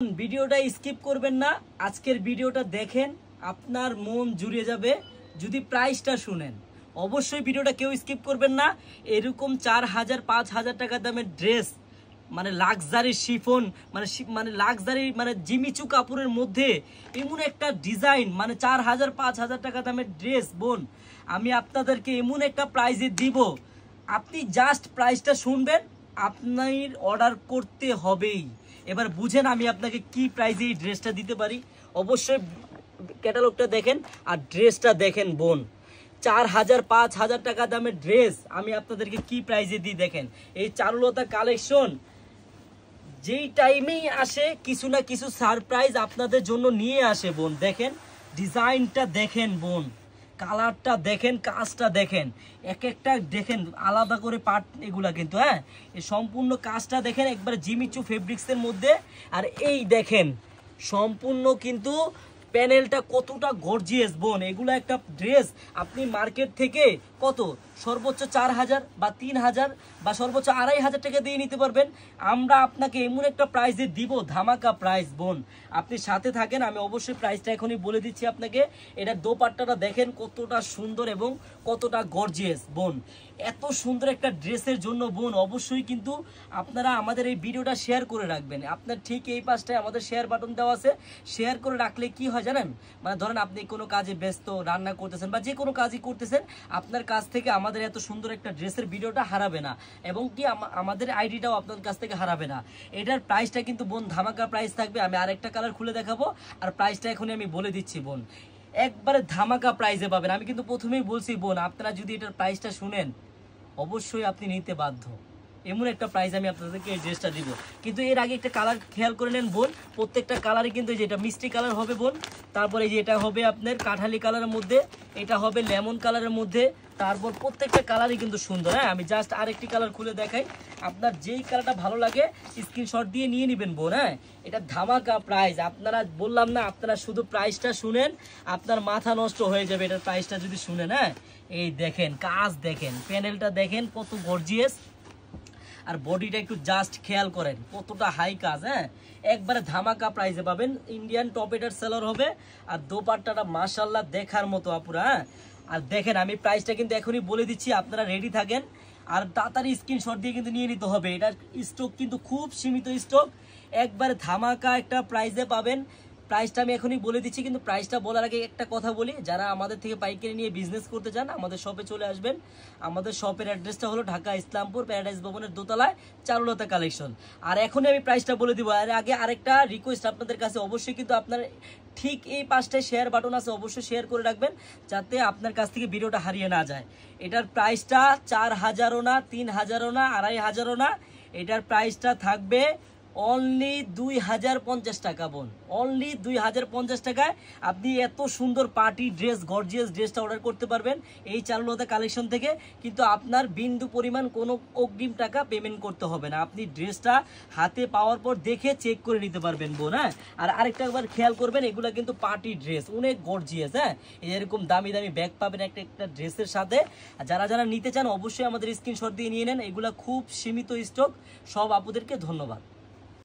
ভিডিওটা স্কিপ করবেন না, আজকের ভিডিওটা দেখেন, আপনার মন জুড়ে যাবে যদি প্রাইসটা শুনেন। অবশ্যই ভিডিওটা কেউ স্কিপ করবেন না। এরকম 4000 5000 টাকা দামের ড্রেস, মানে লাক্সারি শিফন, মানে লাক্সারি মানে জিমিচু কাপড়ের মধ্যে এমন একটা ডিজাইন, মানে 4000 5000 টাকা দামের ড্রেস বোন আমি আপনাদেরকে এমন একটা প্রাইজে দিব, আপনি জাস্ট প্রাইসটা শুনবেন, আপনার অর্ডার করতে হবেই। এবার বুঝেন আমি আপনাকে কি প্রাইসে এই ড্রেসটা দিতে পারি। অবশ্যই ক্যাটালগটা দেখেন আর ড্রেসটা দেখেন বোন। 4000 5000 টাকা দামের ড্রেস আমি আপনাদেরকে কি প্রাইসে দিই দেখেন। এই চারুলতা কালেকশন যেই টাইমেই আসে কিছু না কিছু সারপ্রাইজ আপনাদের জন্য নিয়ে আসে বোন। দেখেন ডিজাইনটা দেখেন বোন, কালারটা দেখেন, কাজটা দেখেন, এক একটা দেখেন আলাদা করে পার্ট এগুলা কিন্তু। হ্যাঁ, এই সম্পূর্ণ কাজটা দেখেন একবারে জিমিচু ফেব্রিক্সের মধ্যে। আর এই দেখেন সম্পূর্ণ কিন্তু প্যানেলটা কতটা গর্জিয়াস বোন। এগুলো একটা ড্রেস আপনি মার্কেট থেকে কত সর্বোচ্চ 4000 বা 3000 বা সর্বোচ্চ 2500 টাকা দিয়ে নিতে পারবেন। আমরা আপনাকে এমন একটা প্রাইসে দিব, ধামাকা প্রাইস বোন। আপনি সাথে থাকেন, আমি অবশ্যই প্রাইসটা এখনই বলে দিচ্ছি আপনাকে। এটা দোপাট্টাটা দেখেন কতটা সুন্দর এবং কতটা গর্জিয়াস বোন। এত সুন্দর একটা ড্রেসের জন্য বোন অবশ্যই কিন্তু আপনারা আমাদের এই ভিডিওটা শেয়ার করে রাখবেন। আপনার ঠিক এই পাশটায় আমাদের শেয়ার বাটন দেওয়া আছে, শেয়ার করে রাখলে কি হয় জানেন, মানে ধরেন আপনি কোনো কাজে ব্যস্ত, রান্না করতেছেন বা যে কোনো কাজই করতেছেন, আপনার কাছ থেকে আমাদের এত সুন্দর একটা ড্রেসের ভিডিওটা হারাবে না এবং কি আমাদের আইডিটাও আপনার কাছ থেকে হারাবে না। এটার প্রাইসটা কিন্তু বোন ধামাকা প্রাইস থাকবে। আমি আরেকটা কালার খুলে দেখাবো আর প্রাইসটা এখনই আমি বলে দিচ্ছি বোন, একবারে ধামাকা প্রাইসে পাবেন। আমি কিন্তু প্রথমেই বলছি বোন, আপনারা যদি এটার প্রাইসটা শুনেন অবশ্যই আপনি নিতে বাধ্য। এমন একটা প্রাইস আমি আপনাদেরকে এই ড্রেসটা দিব। কিন্তু এর আগে একটা কালার খেয়াল করে নেন বোন, প্রত্যেকটা কালারই কিন্তু যেটা মিষ্টি কালার হবে বোন, তারপরে যে এটা হবে আপনার কাঠালি কালারের মধ্যে, এটা হবে লেমন কালারের মধ্যে, তারপর প্রত্যেকটা কালারই কিন্তু সুন্দর। হ্যাঁ, আমি জাস্ট আরেকটি কালার খুলে দেখাই, আপনার যেই কালারটা ভালো লাগে স্ক্রিনশট দিয়ে নিয়ে নেবেন বোন। হ্যাঁ, এটা ধামাকা প্রাইস। আপনারা বললাম না, আপনারা শুধু প্রাইসটা শুনেন, আপনার মাথা নষ্ট হয়ে যাবে এটার প্রাইসটা যদি শুনেন। হ্যাঁ, এই দেখেন কাজ দেখেন, প্যানেলটা দেখেন কত গর্জিয়াস, আর বডিটা একটু জাস্ট খেয়াল করেন কতটা হাই কাজ। হ্যাঁ, একবারে ধামাকা প্রাইসে পাবেন। ইন্ডিয়ান টপ এটার সেলার হবে আর দোপাট্টাটা মাশাআল্লাহ দেখার মতো আপুরা। হ্যাঁ, আর দেখেন আমি প্রাইসটা কিন্তু এখনই বলে দিচ্ছি, আপনারা রেডি থাকেন আর তাড়াতাড়ি স্ক্রিনশট দিয়ে কিন্তু নিয়ে নিতে হবে। এটার স্টক কিন্তু খুব সীমিত স্টক, একবারে ধামাকা একটা প্রাইসে পাবেন। প্রাইসটা আমি এখনই বলে দিচ্ছি, কিন্তু প্রাইসটা বলার আগে একটা কথা বলি, যারা আমাদের থেকে পাইকারি নিয়ে বিজনেস করতে চান আমাদের শপে চলে আসবেন। আমাদের শপের অ্যাড্রেসটা হলো ঢাকা ইসলামপুর প্যারাডাইস ভবনের দোতলায় চারুলতা কালেকশন। আর এখনই আমি প্রাইসটা বলে দিব। আর আগে আরেকটা রিকোয়েস্ট আপনাদের কাছে, অবশ্যই কিন্তু আপনার ঠিক এই পাশটায় শেয়ার বাটন আছে, অবশ্যই শেয়ার করে রাখবেন যাতে আপনার কাছ থেকে ভিডিওটা হারিয়ে না যায়। এটার প্রাইসটা 4000ও না, 3000ও না, 2500ও না, এটার প্রাইসটা থাকবে অনলি 2050 টাকা বোন। অনলি 2050 টাকায় আপনি এত সুন্দর পার্টি ড্রেস, গর্জিয়াস ড্রেসটা অর্ডার করতে পারবেন এই চারুলতা কালেকশন থেকে। কিন্তু আপনার বিন্দু পরিমাণ কোনো অগ্রিম টাকা পেমেন্ট করতে হবে না, আপনি ড্রেসটা হাতে পাওয়ার পর দেখে চেক করে নিতে পারবেন বোন। হ্যাঁ, আর আরেকটা একবার খেয়াল করবেন, এগুলো কিন্তু পার্টি ড্রেস, অনেক গর্জিয়াস। হ্যাঁ, এরকম দামি দামি ব্যাগ পাবেন একটা একটা ড্রেসের সাথে। আর যারা যারা নিতে চান অবশ্যই আমাদের স্ক্রিনশট দিয়ে নিয়ে নেন, এগুলা খুব সীমিত স্টক। সব আপুদেরকে ধন্যবাদ।